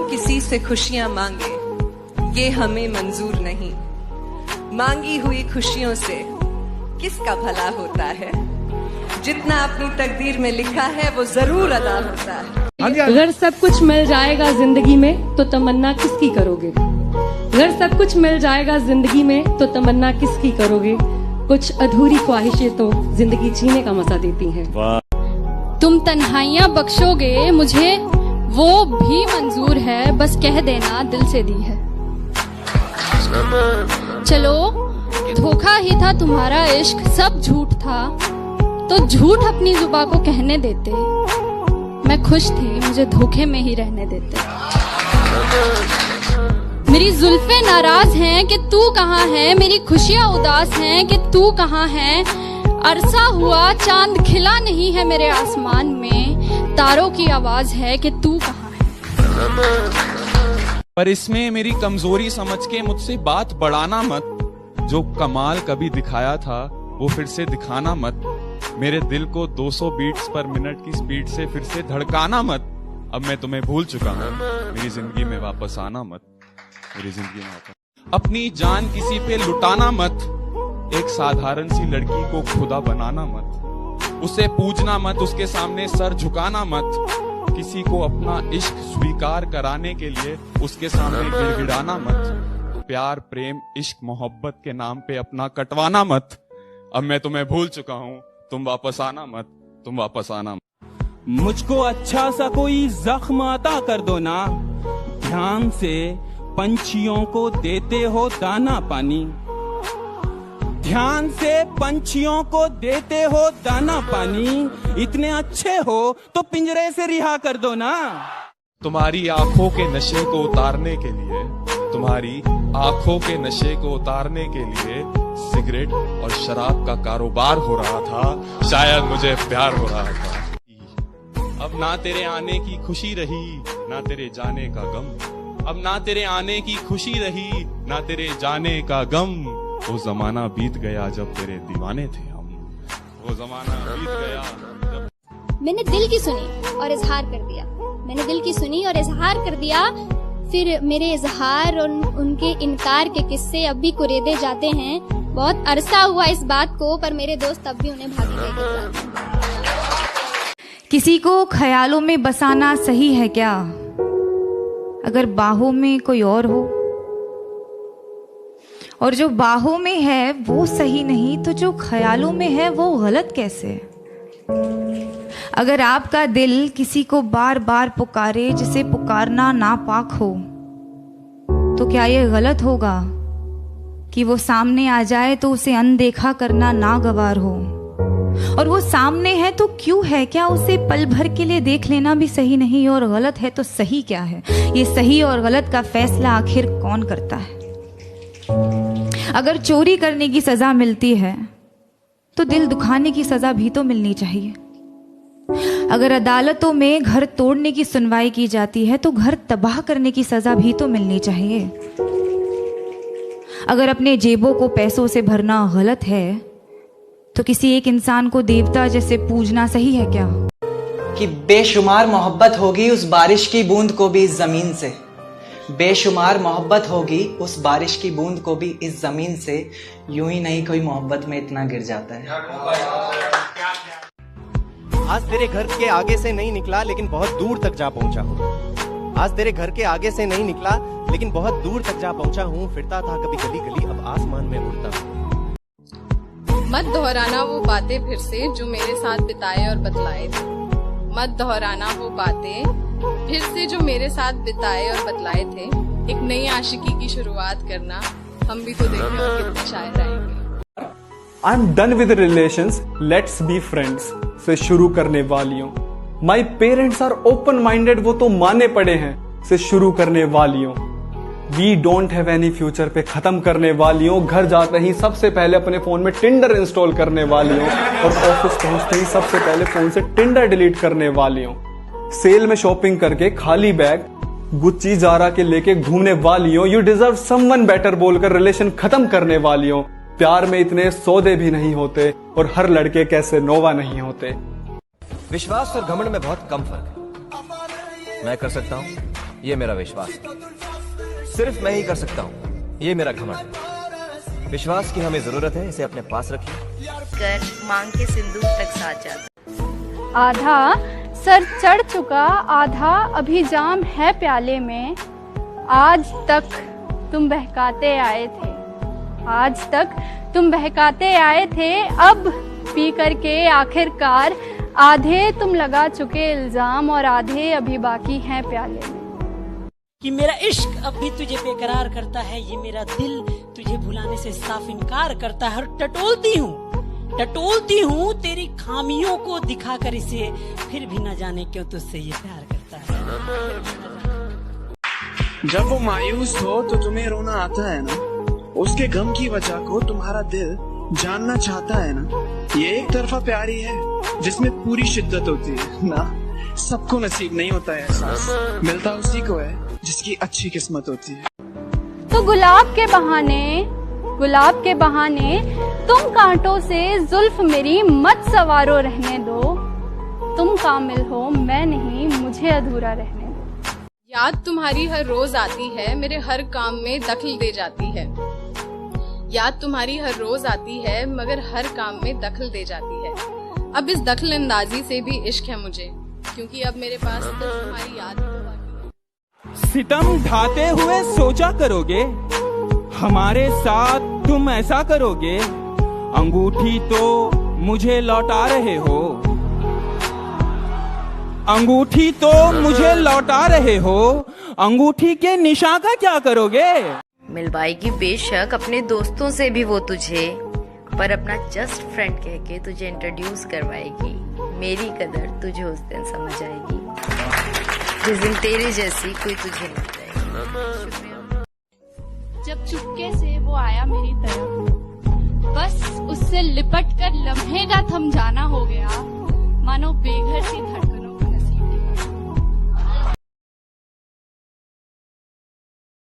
हम किसी से खुशियां मांगे, ये हमें मंजूर नहीं। मांगी हुई खुशियों से किसका भला होता है? जितना अपनी तकदीर में लिखा है वो जरूर अदा होता है। अगर सब कुछ मिल जाएगा जिंदगी में तो तमन्ना किसकी करोगे? अगर सब कुछ मिल जाएगा जिंदगी में तो तमन्ना किसकी करोगे? कुछ अधूरी ख्वाहिशें तो जिंदगी जीने का मजा देती हैं। तुम तन्हाइयां बख्शोगे मुझे वो भी मंजूर है, बस कह देना दिल से दी है। चलो धोखा ही था तुम्हारा इश्क, सब झूठ था तो झूठ अपनी जुबां को कहने देते। मैं खुश थी, मुझे धोखे में ही रहने देते। मेरी जुल्फे नाराज हैं कि तू कहाँ है, मेरी खुशियाँ उदास हैं कि तू कहाँ है। अरसा हुआ चांद खिला नहीं है मेरे आसमान में, तारों की आवाज है कि तू कहाँ है। पर इसमें मेरी कमजोरी समझ के मुझसे बात बढ़ाना मत। जो कमाल कभी दिखाया था वो फिर से दिखाना मत। मेरे दिल को 200 बीट्स पर मिनट की स्पीड से फिर से धड़काना मत। अब मैं तुम्हें भूल चुका हूँ, मेरी जिंदगी में वापस आना मत। मेरी जिंदगी में वापस अपनी जान किसी पे लुटाना मत। एक साधारण सी लड़की को खुदा बनाना मत। उसे पूजना मत, उसके सामने सर झुकाना मत। किसी को अपना इश्क स्वीकार कराने के लिए उसके सामने गिड़गिड़ाना मत। प्यार प्रेम इश्क मोहब्बत के नाम पे अपना कटवाना मत। अब मैं तुम्हें भूल चुका हूँ, तुम वापस आना मत, तुम वापस आना मत। मुझको अच्छा सा कोई जख्म अता कर दो ना। ध्यान से पंछियों को देते हो दाना पानी। ध्यान से पंछियों को देते हो दाना पानी। इतने अच्छे हो तो पिंजरे से रिहा कर दो ना। तुम्हारी आंखों के नशे को उतारने के लिए, तुम्हारी आंखों के नशे को उतारने के लिए सिगरेट और शराब का कारोबार हो रहा था। शायद मुझे प्यार हो रहा था। अब ना तेरे आने की खुशी रही, ना तेरे जाने का गम। अब ना तेरे आने की खुशी रही, ना तेरे जाने का गम। वो जमाना बीत गया जब तेरे दीवाने थे हम। वो जमाना बीत गया जब... मैंने दिल की सुनी और इजहार कर दिया। मैंने दिल की सुनी और इजहार कर दिया। फिर मेरे इजहार और उनके इनकार के किस्से अब भी कुरेदे जाते हैं। बहुत अरसा हुआ इस बात को, पर मेरे दोस्त अब भी उन्हें भागी लेके किसी को ख्यालों में बसाना सही है क्या? अगर बाहों में कोई और हो, और जो बाहों में है वो सही नहीं तो जो ख्यालों में है वो गलत कैसे? अगर आपका दिल किसी को बार बार पुकारे जिसे पुकारना नापाक हो, तो क्या ये गलत होगा कि वो सामने आ जाए तो उसे अनदेखा करना नागवार हो? और वो सामने है तो क्यों है? क्या उसे पल भर के लिए देख लेना भी सही नहीं? और गलत है तो सही क्या है? ये सही और गलत का फैसला आखिर कौन करता है? अगर चोरी करने की सजा मिलती है तो दिल दुखाने की सजा भी तो मिलनी चाहिए। अगर अदालतों में घर तोड़ने की सुनवाई की जाती है तो घर तबाह करने की सजा भी तो मिलनी चाहिए। अगर अपने जेबों को पैसों से भरना गलत है तो किसी एक इंसान को देवता जैसे पूजना सही है क्या? कि बेशुमार मोहब्बत होगी उस बारिश की बूंद को भी इस जमीन से। बेशुमार मोहब्बत होगी उस बारिश की बूंद को भी इस जमीन से। यूं ही नहीं कोई मोहब्बत में इतना गिर जाता है। आज तेरे घर के आगे से नहीं निकला लेकिन बहुत दूर तक जा पहुंचा हूँ। आज तेरे घर के आगे से नहीं निकला लेकिन बहुत दूर तक जा पहुंचा हूँ। फिरता था कभी गली गली, अब आसमान में उड़ता हूँ। मत दोहराना वो बातें फिर से जो मेरे साथ बिताए और बतलाए थे। मत दोहराना वो बातें फिर से जो मेरे साथ बिताए और बतलाए थे। एक नई आशिकी की शुरुआत करना, हम भी तो देखें और कितने शायर आएंगे। I am done with relations, let's be friends से शुरू करने वालियों। My parents are open minded, वो तो माने पड़े हैं से शुरू करने वालियों। We don't have any future पे खत्म करने वालियों। घर जाते ही सबसे पहले अपने फोन में टिंडर इंस्टॉल करने वालियों और ऑफिस पहुंचते ही सबसे पहले फोन से टिंडर डिलीट करने वालियों। सेल में शॉपिंग करके खाली बैग गुच्ची जारा के लेके घूमने वालियों। यू डिजर्व समवन बेटर बोलकर रिलेशन खत्म करने वालियों। प्यार में इतने सौदे भी नहीं होते और हर लड़के कैसे नोवा नहीं होते। विश्वास और घमंड में बहुत कम फर्क है। मैं कर सकता हूँ, ये मेरा विश्वास है। सिर्फ मैं ही कर सकता हूँ, ये मेरा घमंड। विश्वास की हमें जरूरत है, इसे अपने पास रखिए। कर मांग के सिंदूर तक साथ जाता। आधा सर चढ़ चुका, आधा अभी जाम है प्याले में। आज तक तुम बहकाते आए थे, आज तक तुम बहकाते आए थे। अब पी करके आखिरकार आधे तुम लगा चुके इल्जाम और आधे अभी बाकी हैं प्याले में। कि मेरा इश्क अब भी तुझे बेकरार करता है, ये मेरा दिल तुझे भुलाने से साफ इनकार करता है। और टटोलती हूँ तेरी खामियों को दिखाकर इसे, फिर भी न जाने क्यों तुझसे ये प्यार करता है। जब वो मायूस हो तो तुम्हें रोना आता है ना, उसके गम की वजह को तुम्हारा दिल जानना चाहता है ना। ये एक तरफा प्यारी है जिसमें पूरी शिद्दत होती है ना। सबको नसीब नहीं होता है एहसास, मिलता उसी को है जिसकी अच्छी किस्मत होती है। तो गुलाब के बहाने तुम कांटों से जुल्फ मेरी मत सवारो रहने दो। तुम कामिल हो मैं नहीं, मुझे अधूरा रहने दो। याद तुम्हारी हर रोज आती है, मेरे हर काम में दखल दे जाती है। याद तुम्हारी हर रोज आती है, मगर हर काम में दखल दे जाती है। अब इस दखल अंदाजी से भी इश्क है मुझे, क्योंकि अब मेरे पास तो तुम्हारी याद है। सितम ढाते हुए सोचा करोगे, हमारे साथ तुम ऐसा करोगे। अंगूठी तो मुझे लौटा रहे हो, अंगूठी तो मुझे लौटा रहे हो। अंगूठी के निशान का क्या करोगे? मिलवाएगी बेशक अपने दोस्तों से भी वो तुझे, पर अपना जस्ट फ्रेंड कह के तुझे इंट्रोड्यूस करवाएगी। मेरी कदर तुझे उस दिन समझ आएगी, जिस दिन तेरे जैसी कोई तुझे नहीं पाएगी। जब चुपके से वो आया मेरी तरफ, बस उससे लिपट कर लम्हे का थम जाना हो गया। मानो बेघर सी धरती